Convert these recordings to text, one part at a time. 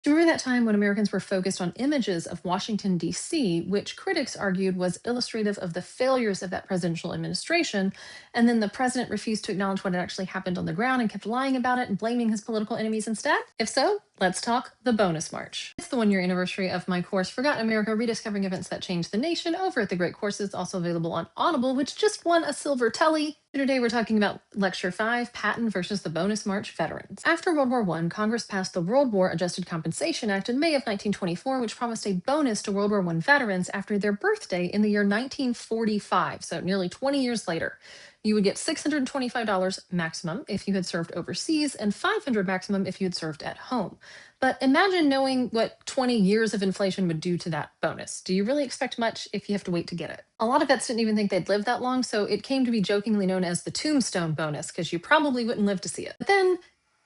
Do you remember that time when Americans were focused on images of Washington, D.C., which critics argued was illustrative of the failures of that presidential administration? And then the president refused to acknowledge what had actually happened on the ground and kept lying about it and blaming his political enemies instead? If so, let's talk the bonus march. It's the 1 year anniversary of my course, Forgotten America Rediscovering Events That Changed the Nation, over at the Great Courses, also available on Audible, which just won a silver telly. Today, we're talking about Lecture 5, Patton versus the Bonus March Veterans. After World War I, Congress passed the World War Adjusted Compensation Act in May of 1924, which promised a bonus to World War I veterans after their birthday in the year 1945, so nearly 20 years later. You would get $625 maximum if you had served overseas and $500 maximum if you had served at home. But imagine knowing what 20 years of inflation would do to that bonus. Do you really expect much if you have to wait to get it? A lot of vets didn't even think they'd live that long, so it came to be jokingly known as the tombstone bonus because you probably wouldn't live to see it. But then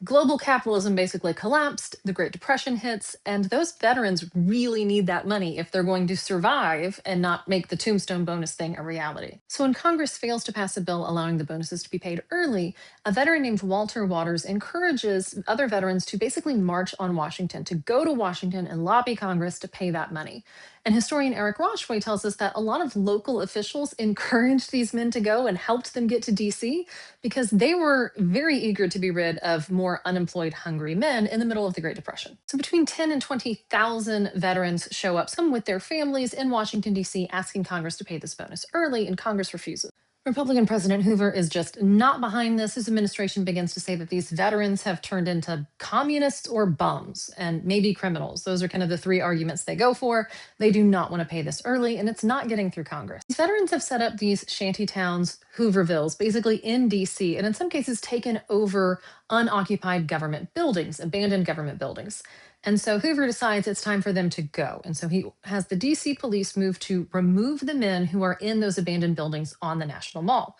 global capitalism basically collapsed, the Great Depression hits, and those veterans really need that money if they're going to survive and not make the tombstone bonus thing a reality. So when Congress fails to pass a bill allowing the bonuses to be paid early, a veteran named Walter Waters encourages other veterans to basically march on Washington, to go to Washington and lobby Congress to pay that money. And historian Eric Rochway tells us that a lot of local officials encouraged these men to go and helped them get to DC because they were very eager to be rid of more unemployed, hungry men in the middle of the Great Depression. So between 10 and 20,000 veterans show up, some with their families in Washington, D.C., asking Congress to pay this bonus early, and Congress refuses. Republican President Hoover is just not behind this. His administration begins to say that these veterans have turned into communists or bums and maybe criminals. Those are kind of the three arguments they go for. They do not want to pay this early, and it's not getting through Congress. These veterans have set up these shanty towns, Hoovervilles, basically in DC, and in some cases taken over unoccupied government buildings, abandoned government buildings. And so Hoover decides it's time for them to go. And so he has the DC police move to remove the men who are in those abandoned buildings on the National Mall.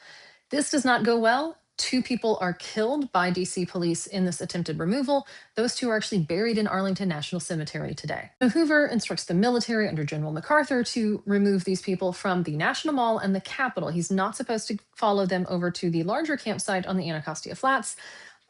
This does not go well. Two people are killed by DC police in this attempted removal. Those two are actually buried in Arlington National Cemetery today. So Hoover instructs the military under General MacArthur to remove these people from the National Mall and the Capitol. He's not supposed to follow them over to the larger campsite on the Anacostia Flats,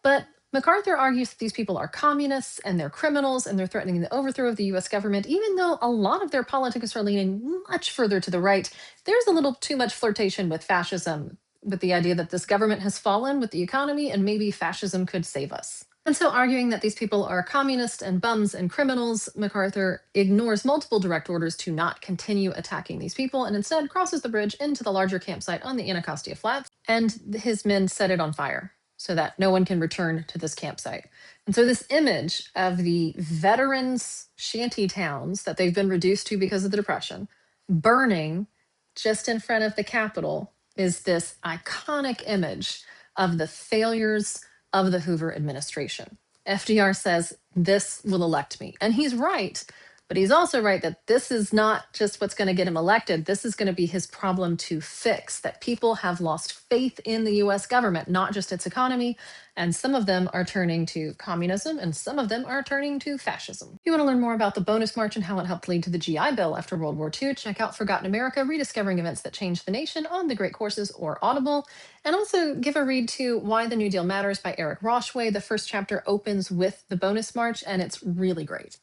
but MacArthur argues that these people are communists and they're criminals and they're threatening the overthrow of the US government, even though a lot of their politics are leaning much further to the right. There's a little too much flirtation with fascism, with the idea that this government has fallen with the economy and maybe fascism could save us. And so, arguing that these people are communists and bums and criminals, MacArthur ignores multiple direct orders to not continue attacking these people and instead crosses the bridge into the larger campsite on the Anacostia Flats, and his men set it on fire so that no one can return to this campsite. And so this image of the veterans' shanty towns that they've been reduced to because of the Depression, burning just in front of the Capitol, is this iconic image of the failures of the Hoover administration. FDR says, "This will elect me." And he's right. But he's also right that this is not just what's going to get him elected. This is going to be his problem to fix, that people have lost faith in the US government, not just its economy. And some of them are turning to communism and some of them are turning to fascism. If you want to learn more about the bonus march and how it helped lead to the GI Bill after World War II, check out Forgotten America, Rediscovering Events That Changed the Nation on the Great Courses or Audible. And also give a read to Why the New Deal Matters by Eric Rochway. The first chapter opens with the bonus march and it's really great.